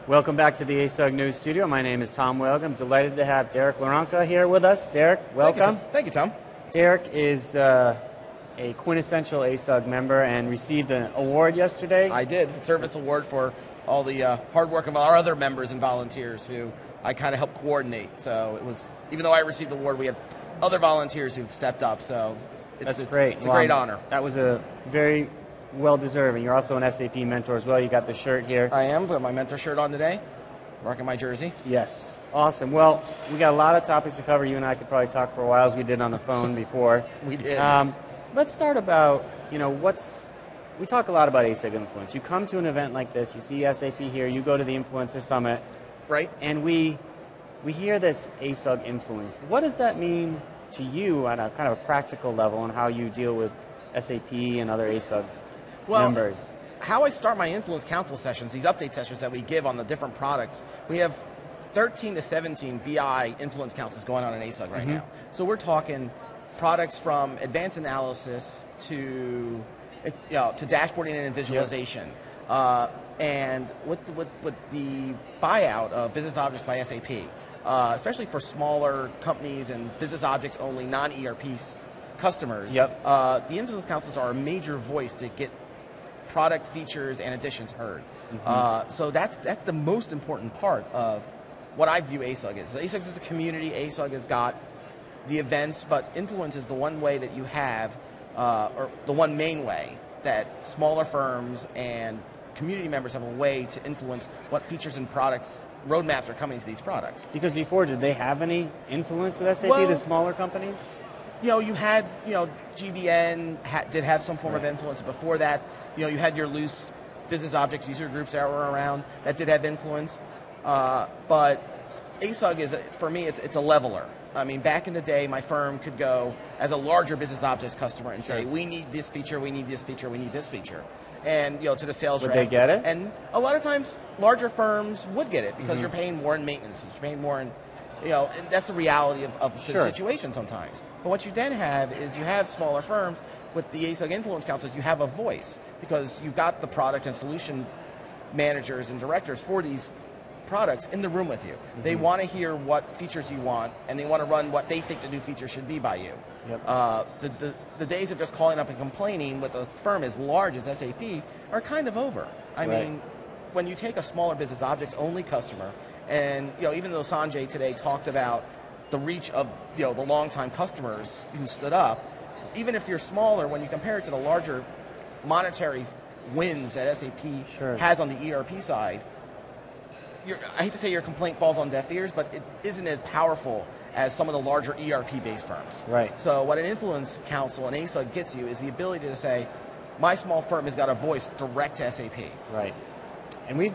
Welcome back to the ASUG News Studio. My name is Tom Welg. I'm delighted to have Derek Loranca here with us. Derek, welcome. Thank you, Tom. Derek is a quintessential ASUG member and received an award yesterday. I did. A service award for all the hard work of our other members and volunteers who I kind of helped coordinate. So it was, even though I received the award, we had other volunteers who've stepped up. So That's great. It's a great honor. That was a very well-deserved. And you're also an SAP Mentor as well. You got the shirt here. I am. Got my Mentor shirt on today. Rocking my jersey. Yes. Awesome. Well, we got a lot of topics to cover. You and I could probably talk for a while, as we did on the phone before. We did. Let's start about, we talk a lot about ASUG Influence. You come to an event like this, you see SAP here, you go to the Influencer Summit. Right. And we hear this ASUG Influence. What does that mean to you on a kind of a practical level and how you deal with SAP and other ASUG members? How I start my Influence Council sessions, these update sessions that we give on the different products, we have 13 to 17 BI Influence Councils going on in ASUG right now. So we're talking products from advanced analysis to dashboarding and visualization. And with the buyout of Business Objects by SAP, especially for smaller companies and Business Objects only non-ERP customers, the Influence Councils are a major voice to get product features and additions heard. So that's the most important part of what I view ASUG is. So ASUG is a community. ASUG has got the events, but Influence is the one way that you have, or the one main way that smaller firms and community members have a way to influence what features and products, roadmaps are coming to these products. Because before, did they have any influence with SAP, the smaller companies? You had, GBN did have some form of influence. Before that, you had your loose business objects user groups that were around that did have influence. But ASUG is, for me, it's a leveler. I mean, back in the day, my firm could go as a larger business objects customer and say, we need this feature, we need this feature, we need this feature. And, to the sales rep. Would they get it? And a lot of times, larger firms would get it because you're paying more in maintenance. You're paying more in, and that's the reality of the situation sometimes. But what you then have is you have smaller firms with the ASUG Influence Councils, you have a voice because you've got the product and solution managers and directors for these products in the room with you. They want to hear what features you want, and they want to run what they think the new feature should be by you. The days of just calling up and complaining with a firm as large as SAP are kind of over. I mean, when you take a smaller business objects only customer, and even though Sanjay today talked about the reach of the longtime customers who stood up, even if you're smaller, when you compare it to the larger monetary wins that SAP has on the ERP side, I hate to say your complaint falls on deaf ears, but it isn't as powerful as some of the larger ERP-based firms. Right. So what an Influence Council and ASUG gets you is the ability to say, my small firm has got a voice direct to SAP. Right. And we've,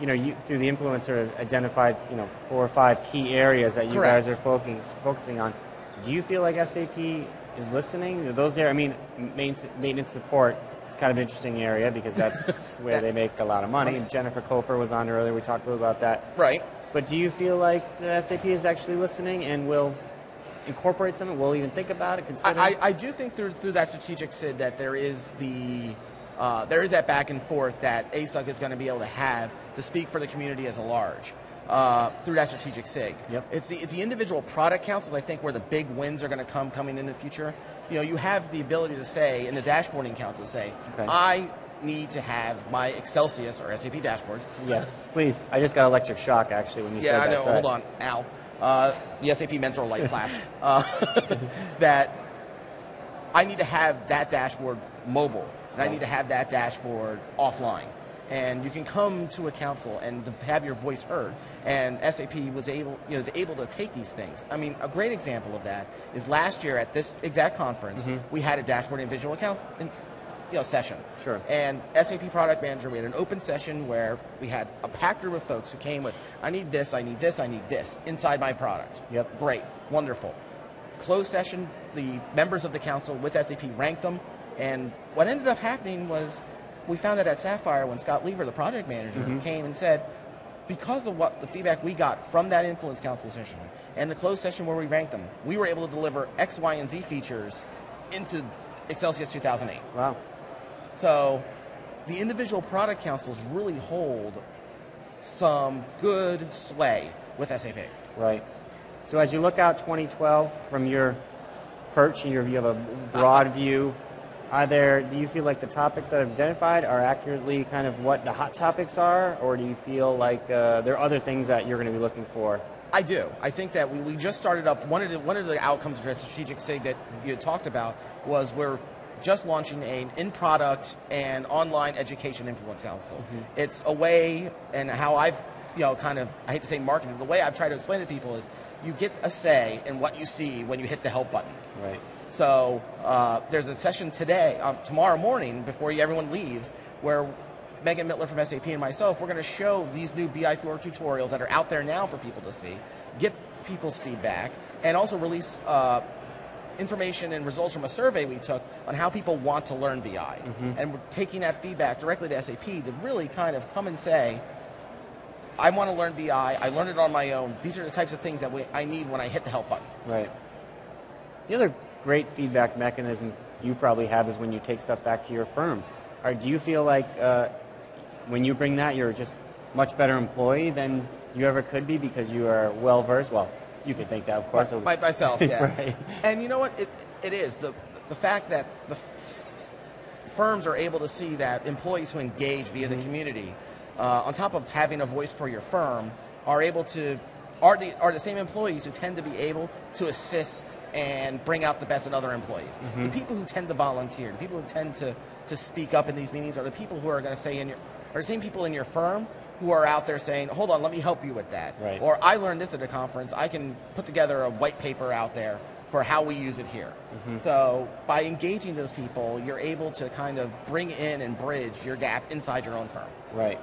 you through the Influencer identified, 4 or 5 key areas that you guys are focusing on. Do you feel like SAP is listening? Those there, maintenance support. It's kind of an interesting area because that's where they make a lot of money. And Jennifer Kofer was on earlier. We talked a little about that. Right. But do you feel like the SAP is actually listening and will incorporate something? Will even think about it, consider it? I do think through that strategic SID that there is that back and forth that ASUG is going to be able to have to speak for the community as a large through that strategic SIG. It's the individual product councils, I think, where the big wins are going to coming in the future. You have the ability to say, in the dashboarding council, say, I need to have my Excelsius or SAP dashboards. Yes, please. I just got electric shock, actually, when you said that. Yeah, I know. Hold on. Ow. The SAP Mentor light flash. That I need to have that dashboard mobile, and I need to have that dashboard offline. And you can come to a council and have your voice heard. And SAP was able to take these things. I mean, a great example of that is last year at this exact conference, we had a dashboard and visual session. And SAP Product Manager, we had an open session where we had a packed group of folks who came with, I need this, I need this, I need this, inside my product. Great, wonderful. Closed session, the members of the council with SAP ranked them, and what ended up happening was we found that at Sapphire when Scott Lever, the project manager, came and said, because of what the feedback we got from that Influence Council session and the closed session where we ranked them, we were able to deliver X, Y, and Z features into Excelsius 2008. Wow. So the individual product councils really hold some good sway with SAP. Right. So as you look out 2012 from your perch, and you have a broad view, do you feel like the topics that I've identified are accurately kind of what the hot topics are, or do you feel like there are other things that you're going to be looking for? I do. I think that we just started up, one of the outcomes of Strategic SIG that you had talked about was we're just launching an in-product and online education influence council. Mm-hmm. It's a way, and how I've, I hate to say marketing, the way I've tried to explain to people is you get a say in what you see when you hit the help button. Right. So there's a session tomorrow morning, before everyone leaves, where Megan Mittler from SAP and myself, we're going to show these new BI4 tutorials that are out there now for people to see, get people's feedback, and also release information and results from a survey we took on how people want to learn BI. Mm-hmm. And we're taking that feedback directly to SAP to really kind of come and say, I want to learn BI, I learned it on my own, these are the types of things that I need when I hit the help button. Right. The other great feedback mechanism you probably have is when you take stuff back to your firm. Do you feel like when you bring that, you're just much better employee than you ever could be because you are well-versed? Well, you could think that, of course. By myself, yeah. Right. And you know what? It is. The fact that the firms are able to see that employees who engage via the community, on top of having a voice for your firm, are the same employees who tend to be able to assist and bring out the best in other employees. Mm-hmm. The people who tend to volunteer, the people who tend to speak up in these meetings are the people who are going to say are the same people in your firm who are out there saying, hold on, let me help you with that. Right. Or I learned this at a conference, I can put together a white paper out there for how we use it here. Mm-hmm. So by engaging those people, you're able to kind of bring in and bridge your gap inside your own firm. Right.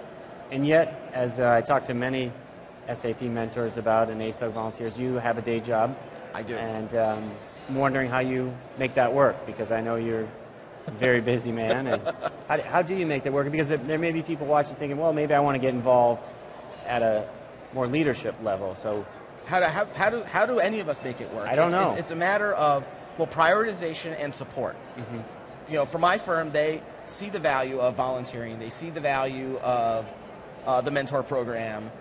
And yet, as I talked to many SAP mentors about and ASUG volunteers, you have a day job. I do. And I'm wondering how you make that work, because I know you're a very busy man. And how do you make that work? Because there may be people watching thinking, well, maybe I want to get involved at a more leadership level. So how do any of us make it work? I don't know. It's a matter of, prioritization and support. Mm-hmm. For my firm, they see the value of volunteering. They see the value of the mentor program.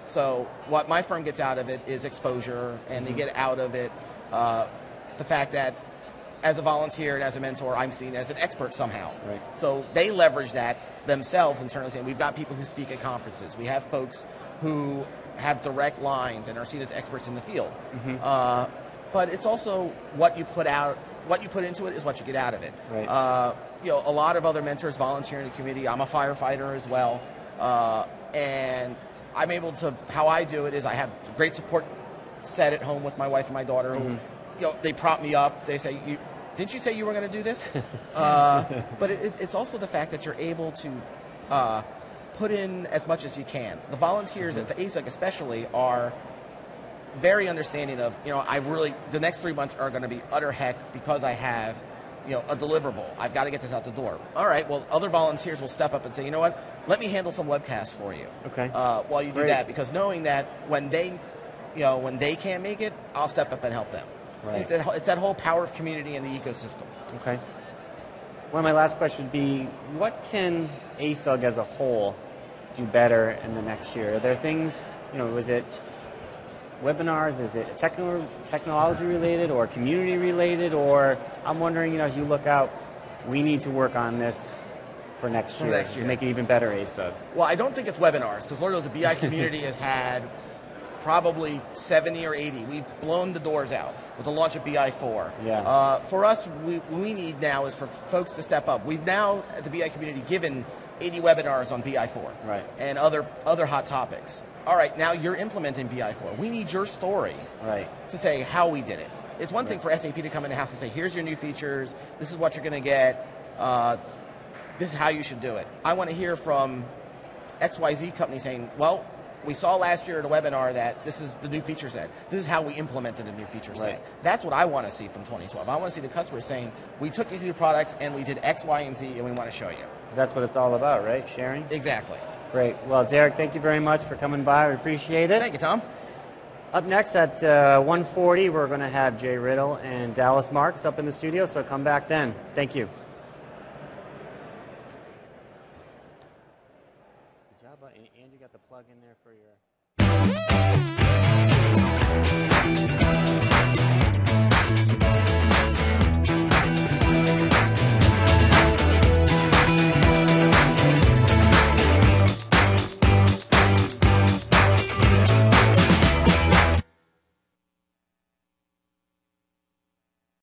So what my firm gets out of it is exposure, and they get out of it the fact that as a volunteer and as a mentor, I'm seen as an expert somehow. Right. So they leverage that themselves internally, saying we've got people who speak at conferences. We have folks who have direct lines and are seen as experts in the field. Mm-hmm. But it's also what you put out, what you put into it is what you get out of it. Right. A lot of other mentors volunteer in the community. I'm a firefighter as well. And I'm able to, how I do it is I have great support set at home with my wife and my daughter. Mm-hmm. Who, they prop me up. They say, didn't you say you were going to do this? But it's also the fact that you're able to put in as much as you can. The volunteers at the ASUG especially are very understanding of, the next 3 months are going to be utter heck because I have, a deliverable. I've got to get this out the door. All right, well, other volunteers will step up and say, you know what, let me handle some webcasts for you. Okay. While you do that, because knowing that when they can't make it, I'll step up and help them. Right. It's that whole power of community and the ecosystem. Okay. One of my last questions would be, what can ASUG as a whole do better in the next year? Are there things, was it webinars, is it technology related or community related, or I'm wondering, as you look out, we need to work on this for next year to make it even better, ASUG? Well, I don't think it's webinars, because Lord knows the BI community has had probably 70 or 80. We've blown the doors out with the launch of BI4. Yeah. For us, what we need now is for folks to step up. We've now, at the BI community, given 80 webinars on BI4 and other hot topics. All right, now you're implementing BI4. We need your story to say how we did it. It's one thing for SAP to come in the house and say, here's your new features, this is what you're going to get, this is how you should do it. I want to hear from XYZ company saying, well, we saw last year at a webinar that this is the new feature set. This is how we implemented a new feature set. That's what I want to see from 2012. I want to see the customer saying, we took these new products and we did X, Y, and Z, and we want to show you. That's what it's all about, right? Sharing? Exactly. Great. Well, Derek, thank you very much for coming by. We appreciate it. Thank you, Tom. Up next at 1:40, we're going to have Jay Riddle and Dallas Marks up in the studio, so come back then. Thank you. Good job. about, and you got the plug in there for your